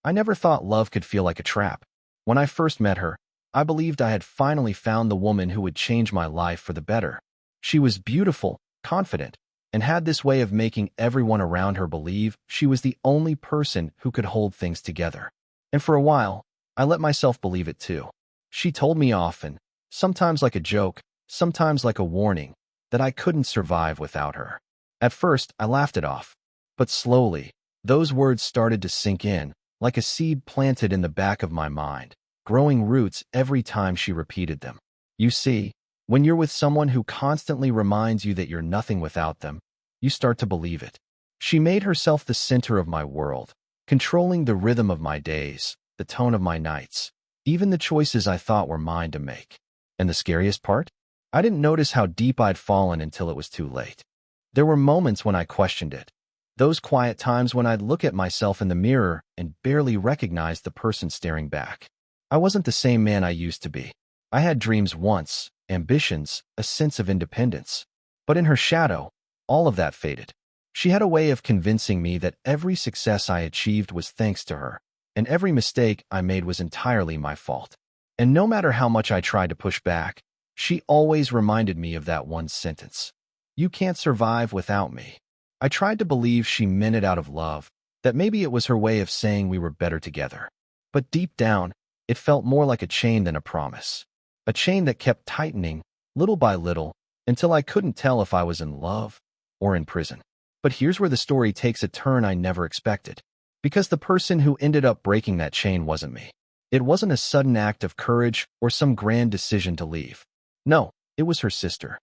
I never thought love could feel like a trap. When I first met her, I believed I had finally found the woman who would change my life for the better. She was beautiful, confident, and had this way of making everyone around her believe she was the only person who could hold things together. And for a while, I let myself believe it too. She told me often, sometimes like a joke, sometimes like a warning, that I couldn't survive without her. At first, I laughed it off. But slowly, those words started to sink in, like a seed planted in the back of my mind, growing roots every time she repeated them. You see, when you're with someone who constantly reminds you that you're nothing without them, you start to believe it. She made herself the center of my world, controlling the rhythm of my days, the tone of my nights, even the choices I thought were mine to make. And the scariest part? I didn't notice how deep I'd fallen until it was too late. There were moments when I questioned it. Those quiet times when I'd look at myself in the mirror and barely recognize the person staring back. I wasn't the same man I used to be. I had dreams once, ambitions, a sense of independence. But in her shadow, all of that faded. She had a way of convincing me that every success I achieved was thanks to her, and every mistake I made was entirely my fault. And no matter how much I tried to push back, she always reminded me of that one sentence. You can't survive without me. I tried to believe she meant it out of love, that maybe it was her way of saying we were better together. But deep down, it felt more like a chain than a promise. A chain that kept tightening, little by little, until I couldn't tell if I was in love or in prison. But here's where the story takes a turn I never expected. Because the person who ended up breaking that chain wasn't me. It wasn't a sudden act of courage or some grand decision to leave. No, it was her sister.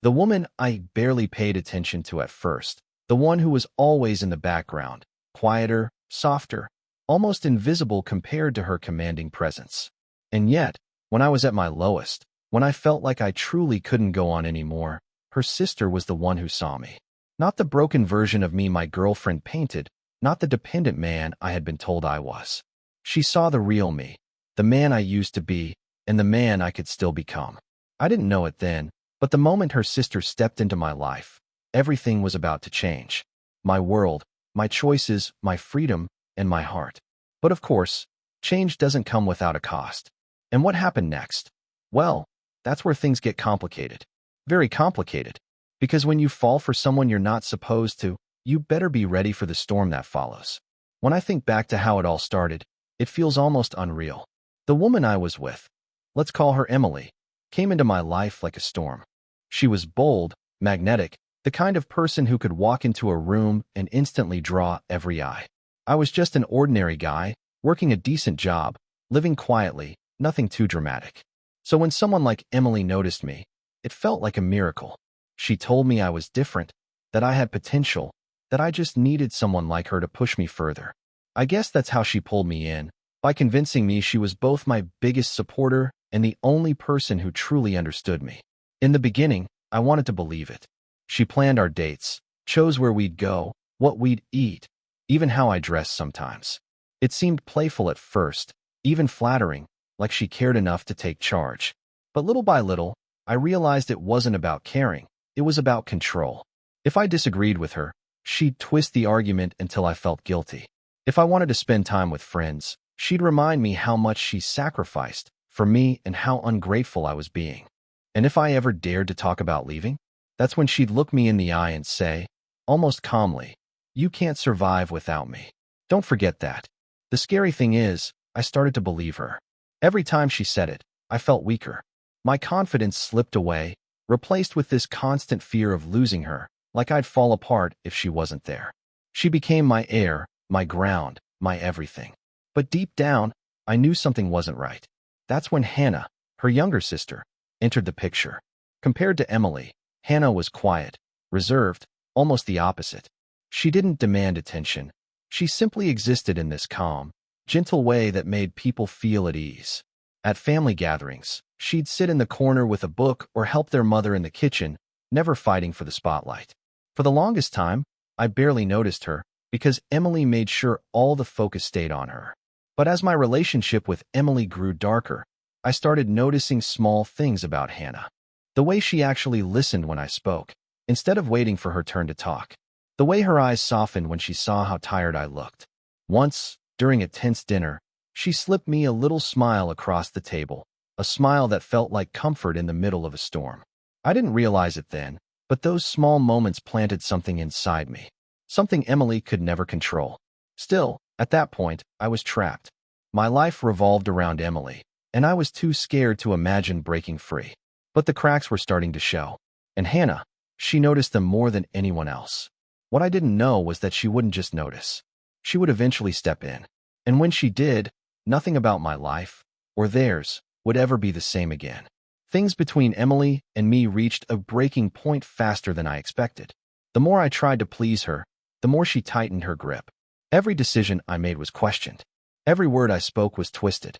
The woman I barely paid attention to at first. The one who was always in the background, quieter, softer, almost invisible compared to her commanding presence. And yet, when I was at my lowest, when I felt like I truly couldn't go on anymore, her sister was the one who saw me. Not the broken version of me my girlfriend painted, not the dependent man I had been told I was. She saw the real me, the man I used to be, and the man I could still become. I didn't know it then, but the moment her sister stepped into my life, everything was about to change. My world, my choices, my freedom, and my heart. But of course, change doesn't come without a cost. And what happened next? Well, that's where things get complicated. Very complicated. Because when you fall for someone you're not supposed to, you better be ready for the storm that follows. When I think back to how it all started, it feels almost unreal. The woman I was with, let's call her Emily, came into my life like a storm. She was bold, magnetic, the kind of person who could walk into a room and instantly draw every eye. I was just an ordinary guy, working a decent job, living quietly, nothing too dramatic. So when someone like Emily noticed me, it felt like a miracle. She told me I was different, that I had potential, that I just needed someone like her to push me further. I guess that's how she pulled me in, by convincing me she was both my biggest supporter and the only person who truly understood me. In the beginning, I wanted to believe it. She planned our dates, chose where we'd go, what we'd eat, even how I dressed sometimes. It seemed playful at first, even flattering, like she cared enough to take charge. But little by little, I realized it wasn't about caring, it was about control. If I disagreed with her, she'd twist the argument until I felt guilty. If I wanted to spend time with friends, she'd remind me how much she sacrificed for me and how ungrateful I was being. And if I ever dared to talk about leaving, that's when she'd look me in the eye and say, almost calmly, you can't survive without me. Don't forget that. The scary thing is, I started to believe her. Every time she said it, I felt weaker. My confidence slipped away, replaced with this constant fear of losing her, like I'd fall apart if she wasn't there. She became my air, my ground, my everything. But deep down, I knew something wasn't right. That's when Hannah, her younger sister, entered the picture. Compared to Emily, Hannah was quiet, reserved, almost the opposite. She didn't demand attention. She simply existed in this calm, gentle way that made people feel at ease. At family gatherings, she'd sit in the corner with a book or help their mother in the kitchen, never fighting for the spotlight. For the longest time, I barely noticed her because Emily made sure all the focus stayed on her. But as my relationship with Emily grew darker, I started noticing small things about Hannah. The way she actually listened when I spoke, instead of waiting for her turn to talk. The way her eyes softened when she saw how tired I looked. Once, During a tense dinner, she slipped me a little smile across the table, a smile that felt like comfort in the middle of a storm. I didn't realize it then, but those small moments planted something inside me, something Emily could never control. Still, at that point, I was trapped. My life revolved around Emily, and I was too scared to imagine breaking free. But the cracks were starting to show. And Hannah, she noticed them more than anyone else. What I didn't know was that she wouldn't just notice. She would eventually step in. And when she did, nothing about my life, or theirs, would ever be the same again. Things between Emily and me reached a breaking point faster than I expected. The more I tried to please her, the more she tightened her grip. Every decision I made was questioned. Every word I spoke was twisted.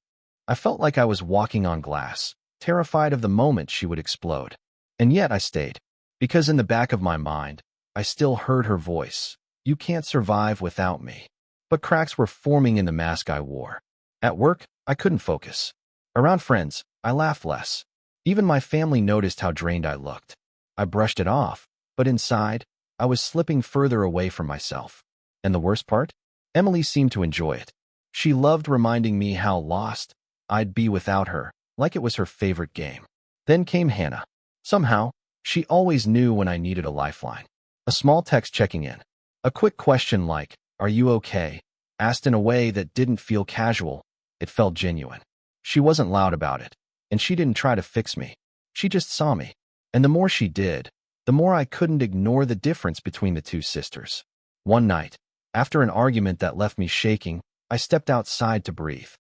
I felt like I was walking on glass, terrified of the moment she would explode. And yet I stayed, because in the back of my mind, I still heard her voice. You can't survive without me. But cracks were forming in the mask I wore. At work, I couldn't focus. Around friends, I laughed less. Even my family noticed how drained I looked. I brushed it off, but inside, I was slipping further away from myself. And the worst part? Emily seemed to enjoy it. She loved reminding me how lost I'd be without her, like it was her favorite game. Then came Hannah. Somehow, she always knew when I needed a lifeline. A small text checking in. A quick question like, "Are you okay?" asked in a way that didn't feel casual. It felt genuine. She wasn't loud about it, and she didn't try to fix me. She just saw me. And the more she did, the more I couldn't ignore the difference between the two sisters. One night, after an argument that left me shaking, I stepped outside to breathe.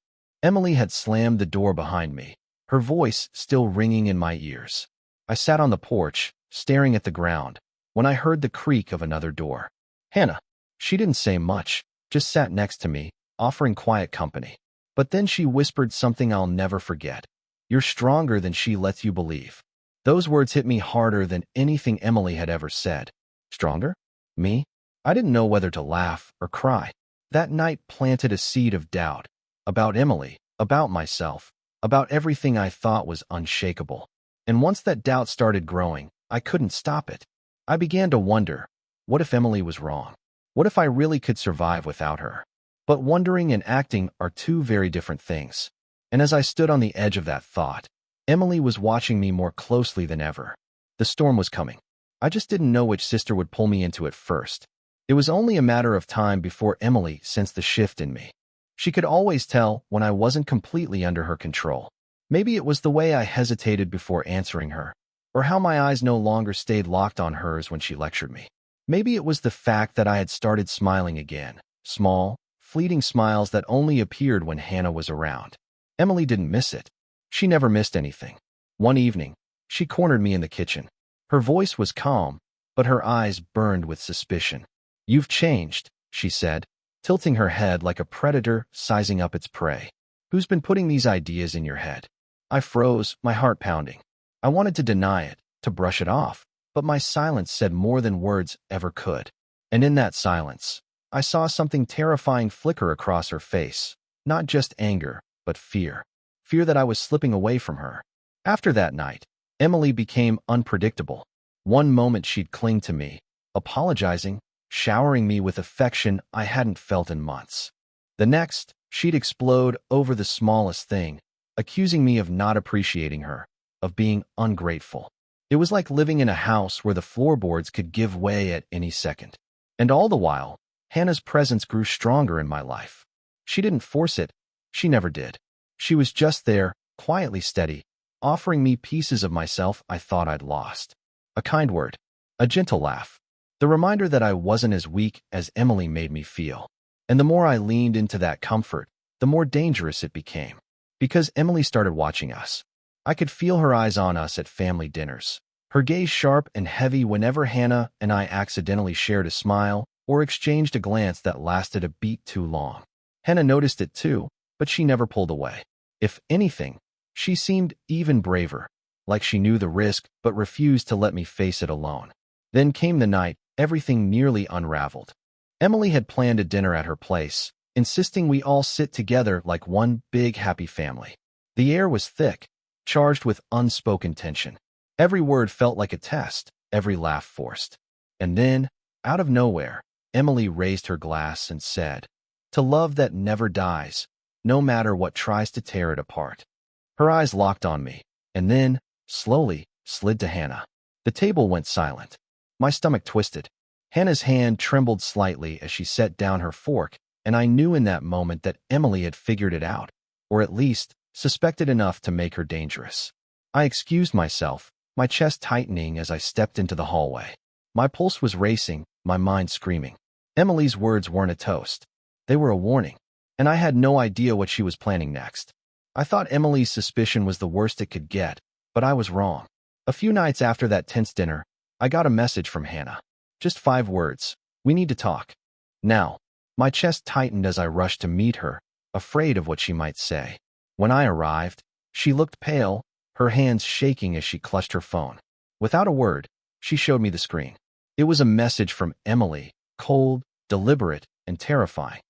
Emily had slammed the door behind me, her voice still ringing in my ears. I sat on the porch, staring at the ground, when I heard the creak of another door. Hannah. She didn't say much, just sat next to me, offering quiet company. But then she whispered something I'll never forget. "You're stronger than she lets you believe." Those words hit me harder than anything Emily had ever said. Stronger? Me? I didn't know whether to laugh or cry. That night planted a seed of doubt. About Emily, about myself, about everything I thought was unshakable. And once that doubt started growing, I couldn't stop it. I began to wonder, what if Emily was wrong? What if I really could survive without her? But wondering and acting are two very different things. And as I stood on the edge of that thought, Emily was watching me more closely than ever. The storm was coming. I just didn't know which sister would pull me into it first. It was only a matter of time before Emily sensed the shift in me. She could always tell when I wasn't completely under her control. Maybe it was the way I hesitated before answering her, or how my eyes no longer stayed locked on hers when she lectured me. Maybe it was the fact that I had started smiling again, small, fleeting smiles that only appeared when Hannah was around. Emily didn't miss it. She never missed anything. One evening, she cornered me in the kitchen. Her voice was calm, but her eyes burned with suspicion. "You've changed," she said, tilting her head like a predator sizing up its prey. "Who's been putting these ideas in your head?" I froze, my heart pounding. I wanted to deny it, to brush it off, but my silence said more than words ever could. And in that silence, I saw something terrifying flicker across her face. Not just anger, but fear. Fear that I was slipping away from her. After that night, Emily became unpredictable. One moment she'd cling to me, apologizing, showering me with affection I hadn't felt in months. The next, she'd explode over the smallest thing, accusing me of not appreciating her, of being ungrateful. It was like living in a house where the floorboards could give way at any second. And all the while, Hannah's presence grew stronger in my life. She didn't force it. She never did. She was just there, quietly steady, offering me pieces of myself I thought I'd lost. A kind word, a gentle laugh, the reminder that I wasn't as weak as Emily made me feel. And the more I leaned into that comfort, the more dangerous it became. Because Emily started watching us. I could feel her eyes on us at family dinners, her gaze sharp and heavy whenever Hannah and I accidentally shared a smile or exchanged a glance that lasted a beat too long. Hannah noticed it too, but she never pulled away. If anything, she seemed even braver, like she knew the risk but refused to let me face it alone. Then came the night everything nearly unraveled. Emily had planned a dinner at her place, insisting we all sit together like one big happy family. The air was thick, charged with unspoken tension. Every word felt like a test, every laugh forced. And then, out of nowhere, Emily raised her glass and said, to love that never dies, no matter what tries to tear it apart. Her eyes locked on me, and then, slowly, slid to Hannah. The table went silent. My stomach twisted. Hannah's hand trembled slightly as she set down her fork, and I knew in that moment that Emily had figured it out, or at least suspected enough to make her dangerous. I excused myself, my chest tightening as I stepped into the hallway. My pulse was racing, my mind screaming. Emily's words weren't a toast. They were a warning, and I had no idea what she was planning next. I thought Emily's suspicion was the worst it could get, but I was wrong. A few nights after that tense dinner, I got a message from Hannah. Just 5 words. We need to talk. Now. My chest tightened as I rushed to meet her, afraid of what she might say. When I arrived, she looked pale, her hands shaking as she clutched her phone. Without a word, she showed me the screen. It was a message from Emily, cold, deliberate, and terrifying.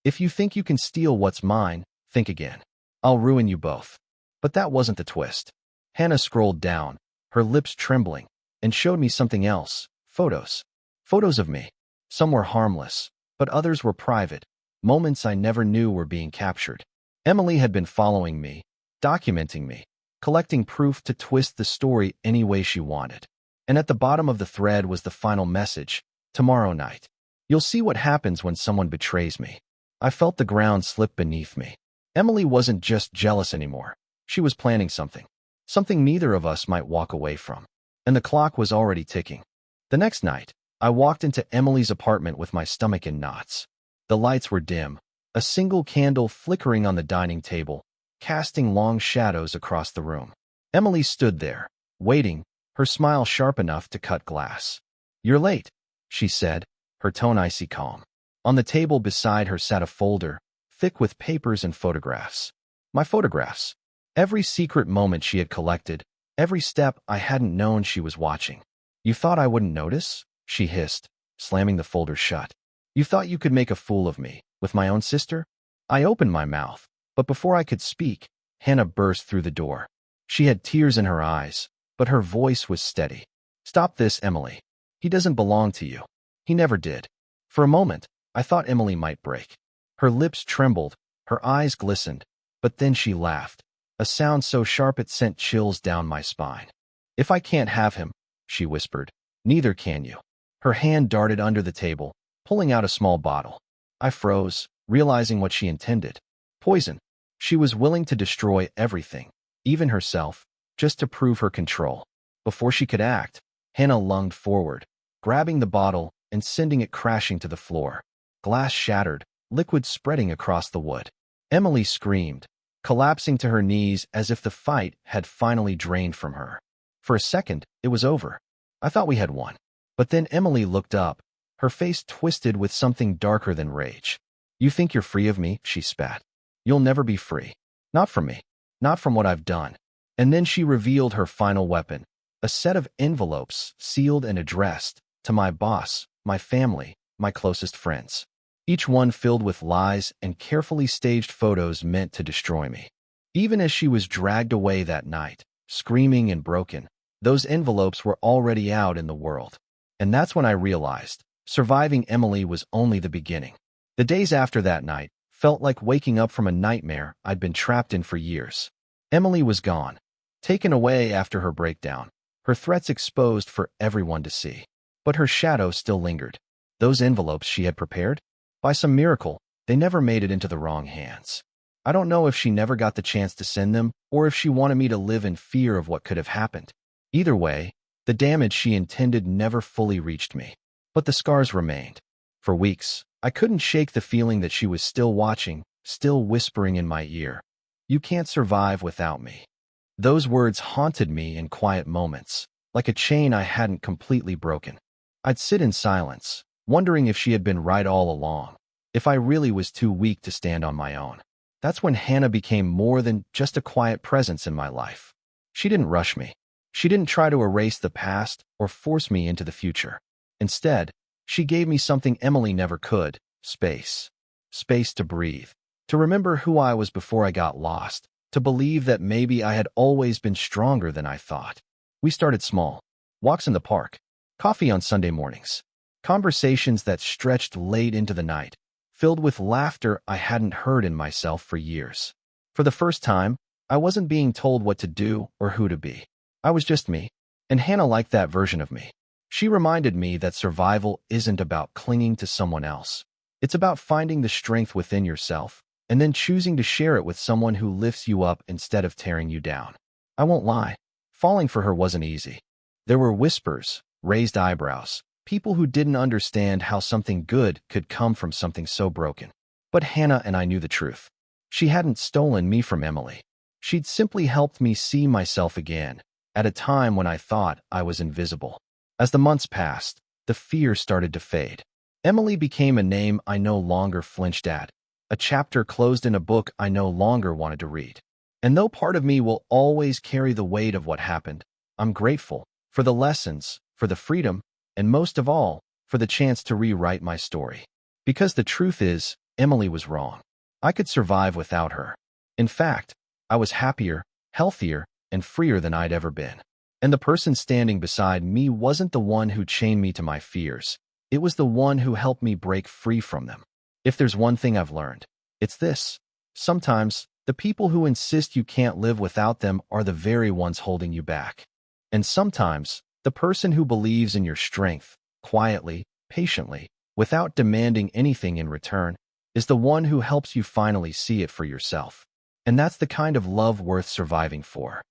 If you think you can steal what's mine, think again. I'll ruin you both. But that wasn't the twist. Hannah scrolled down, her lips trembling, and showed me something else. Photos. Photos of me. Some were harmless, but others were private, moments I never knew were being captured. Emily had been following me, documenting me, collecting proof to twist the story any way she wanted. And at the bottom of the thread was the final message: tomorrow night. You'll see what happens when someone betrays me. I felt the ground slip beneath me. Emily wasn't just jealous anymore. She was planning something. Something neither of us might walk away from. And the clock was already ticking. The next night, I walked into Emily's apartment with my stomach in knots. The lights were dim, a single candle flickering on the dining table, casting long shadows across the room. Emily stood there, waiting, her smile sharp enough to cut glass. "You're late," she said, her tone icy calm. On the table beside her sat a folder, thick with papers and photographs. My photographs. Every secret moment she had collected, every step I hadn't known she was watching. "You thought I wouldn't notice?" she hissed, slamming the folder shut. "You thought you could make a fool of me, with my own sister?" I opened my mouth, but before I could speak, Hannah burst through the door. She had tears in her eyes, but her voice was steady. "Stop this, Emily. He doesn't belong to you. He never did." For a moment, I thought Emily might break. Her lips trembled, her eyes glistened, but then she laughed, a sound so sharp it sent chills down my spine. "If I can't have him," she whispered, "neither can you." Her hand darted under the table, pulling out a small bottle. I froze, realizing what she intended. Poison. She was willing to destroy everything, even herself, just to prove her control. Before she could act, Hannah lunged forward, grabbing the bottle and sending it crashing to the floor. Glass shattered, liquid spreading across the wood. Emily screamed, collapsing to her knees as if the fight had finally drained from her. For a second, it was over. I thought we had won. But then Emily looked up, her face twisted with something darker than rage. "You think you're free of me?" she spat. "You'll never be free. Not from me. Not from what I've done." And then she revealed her final weapon, a set of envelopes sealed and addressed to my boss, my family, my closest friends. Each one filled with lies and carefully staged photos meant to destroy me. Even as she was dragged away that night, screaming and broken, those envelopes were already out in the world. And that's when I realized surviving Emily was only the beginning. The days after that night felt like waking up from a nightmare I'd been trapped in for years. Emily was gone, taken away after her breakdown, her threats exposed for everyone to see. But her shadow still lingered. Those envelopes she had prepared? By some miracle, they never made it into the wrong hands. I don't know if she never got the chance to send them, or if she wanted me to live in fear of what could have happened. Either way, the damage she intended never fully reached me. But the scars remained. For weeks, I couldn't shake the feeling that she was still watching, still whispering in my ear, "You can't survive without me." Those words haunted me in quiet moments, like a chain I hadn't completely broken. I'd sit in silence, wondering if she had been right all along, if I really was too weak to stand on my own. That's when Hannah became more than just a quiet presence in my life. She didn't rush me. She didn't try to erase the past or force me into the future. Instead, she gave me something Emily never could: space. Space to breathe, to remember who I was before I got lost, to believe that maybe I had always been stronger than I thought. We started small. Walks in the park, coffee on Sunday mornings, conversations that stretched late into the night, filled with laughter I hadn't heard in myself for years. For the first time, I wasn't being told what to do or who to be. I was just me. And Hannah liked that version of me. She reminded me that survival isn't about clinging to someone else. It's about finding the strength within yourself and then choosing to share it with someone who lifts you up instead of tearing you down. I won't lie, falling for her wasn't easy. There were whispers, raised eyebrows, people who didn't understand how something good could come from something so broken. But Hannah and I knew the truth. She hadn't stolen me from Emily. She'd simply helped me see myself again, at a time when I thought I was invisible. As the months passed, the fear started to fade. Emily became a name I no longer flinched at, a chapter closed in a book I no longer wanted to read. And though part of me will always carry the weight of what happened, I'm grateful for the lessons, for the freedom, and most of all, for the chance to rewrite my story. Because the truth is, Emily was wrong. I could survive without her. In fact, I was happier, healthier, and freer than I'd ever been. And the person standing beside me wasn't the one who chained me to my fears. It was the one who helped me break free from them. If there's one thing I've learned, it's this. Sometimes, the people who insist you can't live without them are the very ones holding you back. And sometimes, the person who believes in your strength, quietly, patiently, without demanding anything in return, is the one who helps you finally see it for yourself. And that's the kind of love worth surviving for.